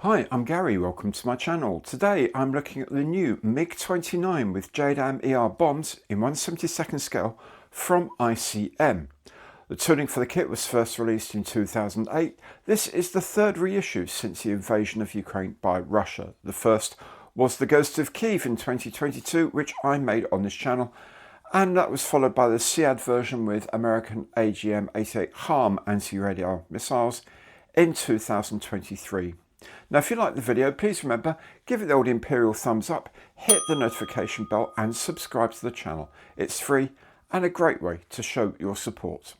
Hi, I'm Gary, welcome to my channel. Today I'm looking at the new MiG-29 with JDAM-ER bombs in 1/72nd scale from ICM. The tooling for the kit was first released in 2008. This is the third reissue since the invasion of Ukraine by Russia. The first was the Ghost of Kiev in 2022, which I made on this channel, and that was followed by the SEAD version with American AGM-88 HARM anti-radar missiles in 2023. Now, if you like the video, please remember, give it the old Imperial thumbs up, hit the notification bell and subscribe to the channel. It's free and a great way to show your support.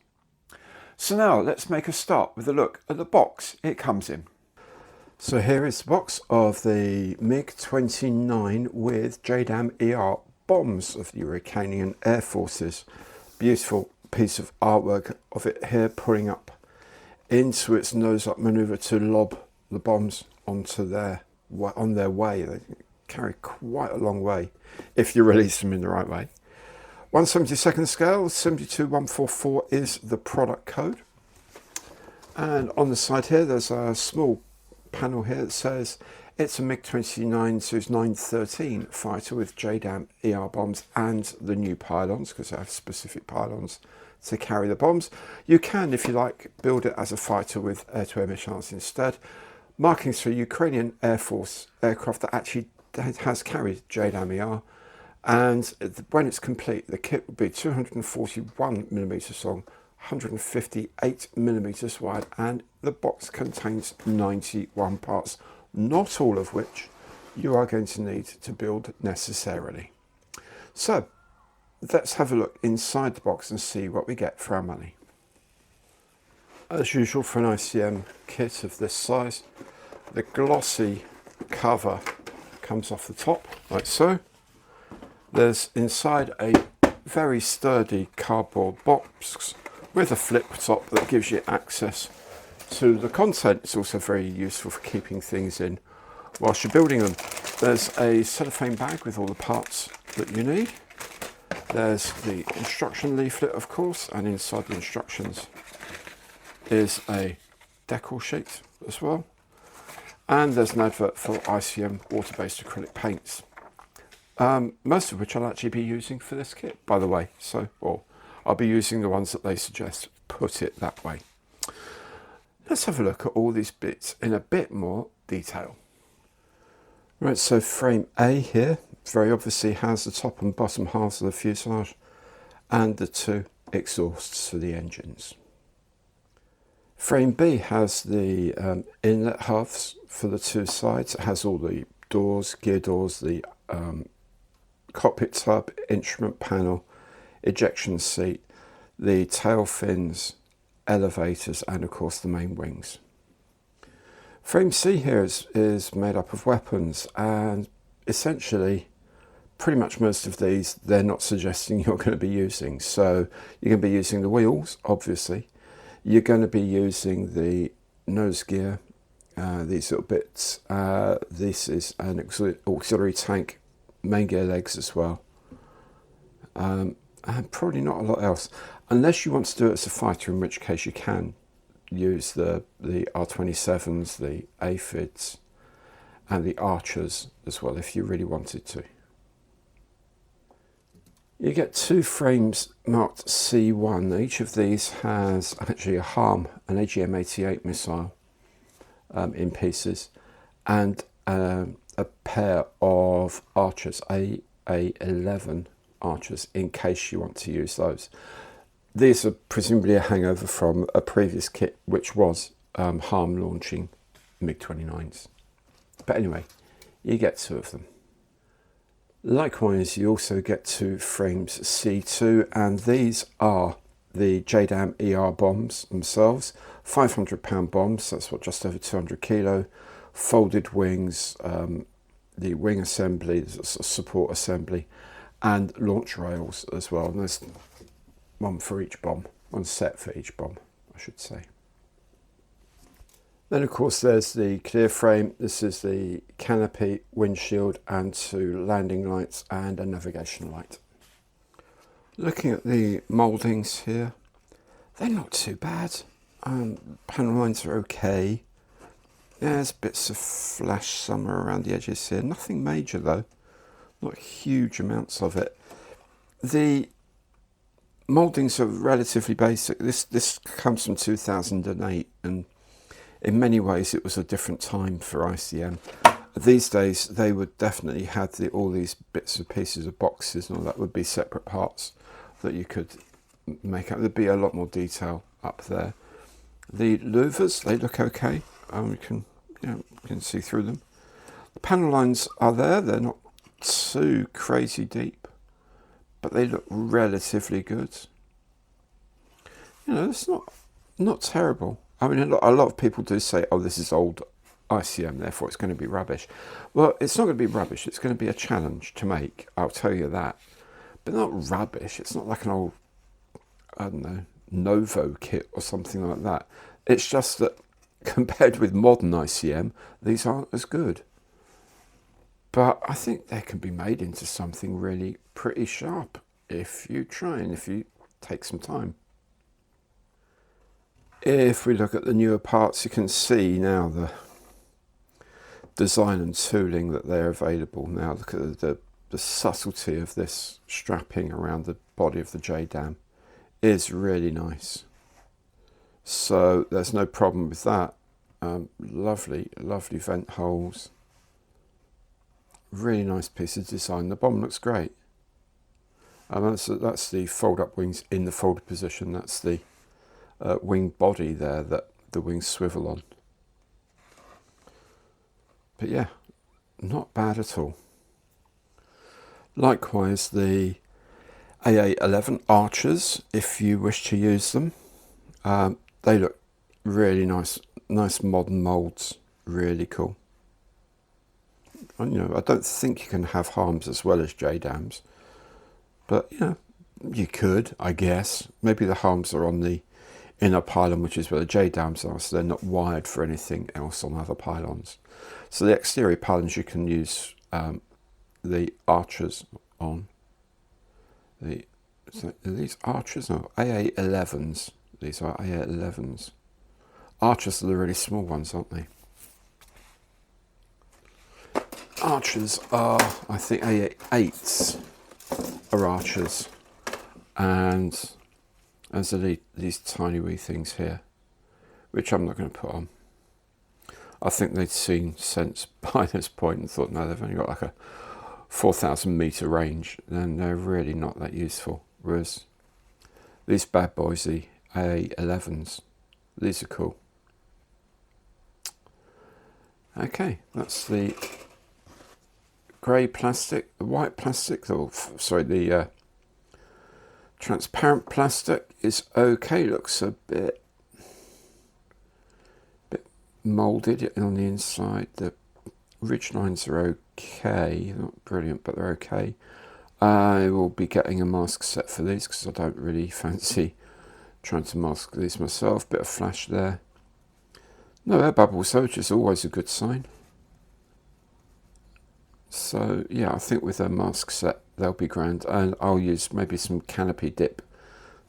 So now let's make a start with a look at the box it comes in. So here is the box of the MiG-29 with JDAM-ER bombs of the Ukrainian Air Forces. Beautiful piece of artwork of it here, pulling up into its nose-up manoeuvre to lob the bombs onto on their way. They carry quite a long way if you release them in the right way. 1/72nd scale, 72144 is the product code. And on the side here, there's a small panel here that says it's a MiG-29 Series 913 fighter with JDAM-ER bombs and the new pylons, because they have specific pylons to carry the bombs. You can, if you like, build it as a fighter with air-to-air missiles instead. Markings for Ukrainian Air Force aircraft that actually has carried JDAM-ER, and when it's complete, the kit will be 241mm long, 158mm wide, and the box contains 91 parts, not all of which you are going to need to build necessarily. So let's have a look inside the box and see what we get for our money. As usual for an ICM kit of this size, the glossy cover comes off the top like so. There's inside a very sturdy cardboard box with a flip top that gives you access to the content. It's also very useful for keeping things in whilst you're building them. There's a cellophane bag with all the parts that you need. There's the instruction leaflet, of course, and inside the instructions is a decal sheet as well. And there's an advert for ICM water-based acrylic paints, most of which I'll actually be using for this kit, by the way. So, well, I'll be using the ones that they suggest, put it that way. Let's have a look at all these bits in a bit more detail. Right, so frame A here very obviously has the top and bottom halves of the fuselage and the two exhausts for the engines. Frame B has the inlet halves for the two sides. It has all the doors, gear doors, the cockpit tub, instrument panel, ejection seat, the tail fins, elevators, and of course the main wings. Frame C here is made up of weapons, and essentially pretty much most of these they're not suggesting you're going to be using. So you're going to be using the wheels, obviously. You're going to be using the nose gear, these little bits. This is an auxiliary tank, main gear legs as well. And probably not a lot else, unless you want to do it as a fighter, in which case you can use the R27s, the aphids, and the archers as well, if you really wanted to. You get two frames marked C1. Each of these has actually a HARM, an AGM-88 missile in pieces, and a pair of archers, A11 archers, in case you want to use those. These are presumably a hangover from a previous kit, which was HARM launching MiG-29s. But anyway, you get two of them. Likewise, you also get two frames C2, and these are the JDAM-ER bombs themselves. 500-pound bombs, that's what, just over 200 kilo. Folded wings, the wing assembly, the support assembly, and launch rails as well. And there's one for each bomb, one set for each bomb, I should say. Then of course there's the clear frame. This is the canopy, windshield, and two landing lights and a navigation light. Looking at the mouldings here, they're not too bad. Panel lines are okay. There's bits of flash somewhere around the edges here. Nothing major though, not huge amounts of it. The mouldings are relatively basic. This comes from 2008, and in many ways it was a different time for ICM. These days they would definitely have all these bits and pieces of boxes, and all that would be separate parts that you could make up. There'd be a lot more detail up there. The louvers, they look okay. You can see through them. The panel lines are there. They're not too crazy deep, but they look relatively good. You know, it's not terrible. I mean, a lot of people do say, oh, this is old ICM, therefore it's going to be rubbish. Well, it's not going to be rubbish. It's going to be a challenge to make, I'll tell you that. But not rubbish. It's not like an old, I don't know, Novo kit or something like that. It's just that compared with modern ICM, these aren't as good. But I think they can be made into something really pretty sharp if you try and if you take some time. If we look at the newer parts, you can see now the design and tooling that they're available now. Look at the subtlety of this strapping around the body of the JDAM is really nice. So there's no problem with that. Lovely vent holes. Really nice piece of design. The bomb looks great. That's the fold-up wings in the folded position. That's the wing body there that the wings swivel on. But yeah, not bad at all. Likewise, the AA11 Archers, if you wish to use them, they look really nice modern moulds, really cool. And, you know, I don't think you can have harms as well as JDAMs, but you know, you could, I guess. Maybe the harms are on the inner pylon, which is where the JDAMs are, so they're not wired for anything else on other pylons. So the exterior pylons you can use the Archers on. Are these Archers? No, AA11s. These are AA11s. Archers are the really small ones, aren't they? Archers are, I think, AA8s are Archers. And there's these tiny wee things here, which I'm not going to put on. I think they'd seen sense by this point and thought, no, they've only got like a 4,000 metre range, then they're really not that useful. Whereas these bad boys, the AA11s, these are cool. Okay, that's the grey plastic, the white plastic, or sorry, the transparent plastic is okay. Looks a bit moulded on the inside. The ridge lines are okay, not brilliant, but they're okay. I will be getting a mask set for these because I don't really fancy trying to mask these myself. Bit of flash there. No air bubbles though, which is always a good sign. So yeah, I think with a mask set they'll be grand, and I'll use maybe some canopy dip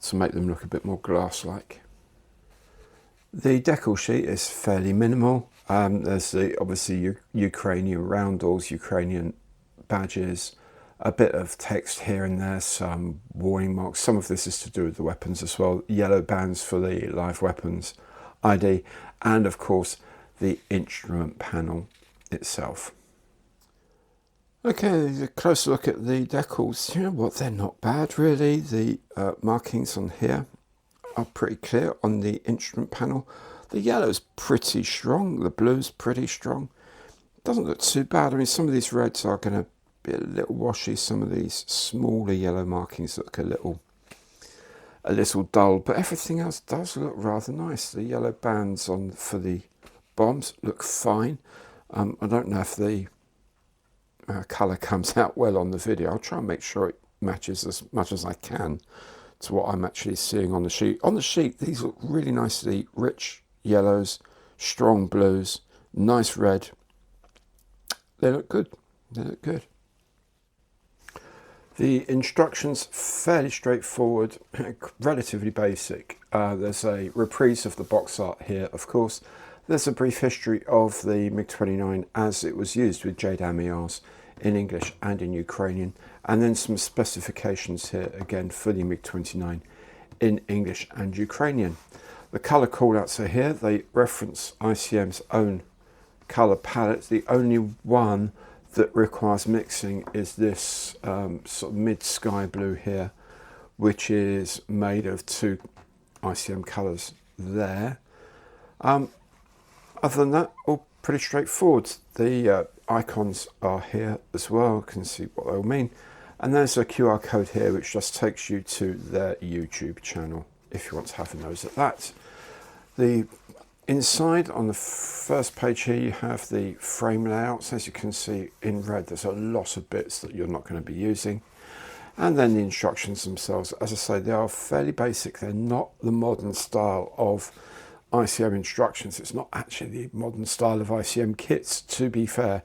to make them look a bit more glass-like. The decal sheet is fairly minimal. There's obviously Ukrainian roundels, Ukrainian badges, a bit of text here and there, some warning marks. Some of this is to do with the weapons as well. Yellow bands for the live weapons ID, and of course the instrument panel itself. Okay, a closer look at the decals. You know what, they're not bad really. The markings on here are pretty clear on the instrument panel. The yellow's pretty strong, the blue's pretty strong. Doesn't look too bad. I mean, some of these reds are going to be a little washy. Some of these smaller yellow markings look a little dull, but everything else does look rather nice. The yellow bands on for the bombs look fine. I don't know if the colour comes out well on the video. I'll try and make sure it matches as much as I can to what I'm actually seeing on the sheet. On the sheet, these look really nicely rich yellows, strong blues, nice red. They look good. They look good. The instructions, fairly straightforward, relatively basic. There's a reprise of the box art here, of course. There's a brief history of the MiG-29 as it was used with JDAM-ERs in English and in Ukrainian, and then some specifications here again for the MiG-29 in English and Ukrainian. The colour callouts are here. They reference ICM's own colour palette. The only one that requires mixing is this sort of mid-sky blue here, which is made of two ICM colours there. Other than that, all pretty straightforward. The icons are here as well. You can see what they all mean. And there's a QR code here which just takes you to their YouTube channel if you want to have a nose at that. The inside on the first page here you have the frame layouts. As you can see in red, there's a lot of bits that you're not going to be using. And then the instructions themselves, as I say, they are fairly basic. They're not the modern style of ICM instructions. It's not actually the modern style of ICM kits, to be fair.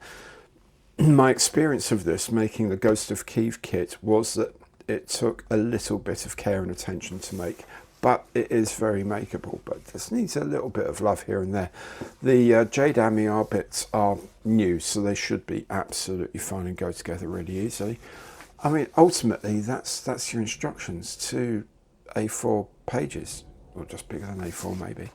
My experience of this, making the Ghost of Kiev kit, was that it took a little bit of care and attention to make, but it is very makeable, but this needs a little bit of love here and there. The JDAM-ER bits are new, so they should be absolutely fine and go together really easily. I mean, ultimately, that's your instructions, to A4 pages, or just bigger than A4 maybe.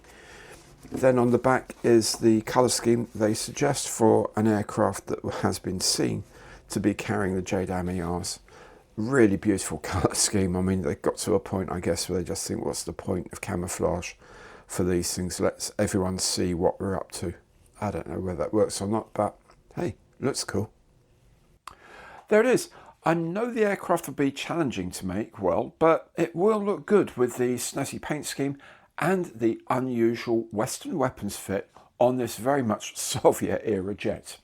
Then on the back is the colour scheme they suggest for an aircraft that has been seen to be carrying the JDAM-ERs. Really beautiful colour scheme. I mean, they got to a point, I guess, where they just think, what's the point of camouflage for these things? Let's everyone see what we're up to. I don't know whether that works or not, but hey, looks cool. There it is. I know the aircraft will be challenging to make, well, but it will look good with the snazzy paint scheme and the unusual Western weapons fit on this very much Soviet-era jet.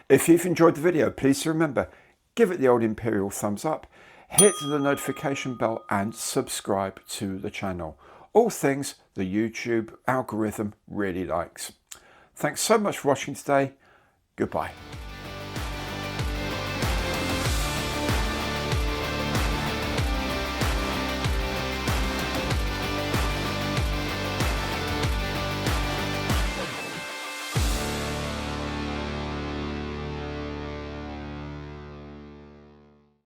If you've enjoyed the video, please remember, give it the old Imperial thumbs up, hit the notification bell and subscribe to the channel. All things the YouTube algorithm really likes. Thanks so much for watching today. Goodbye.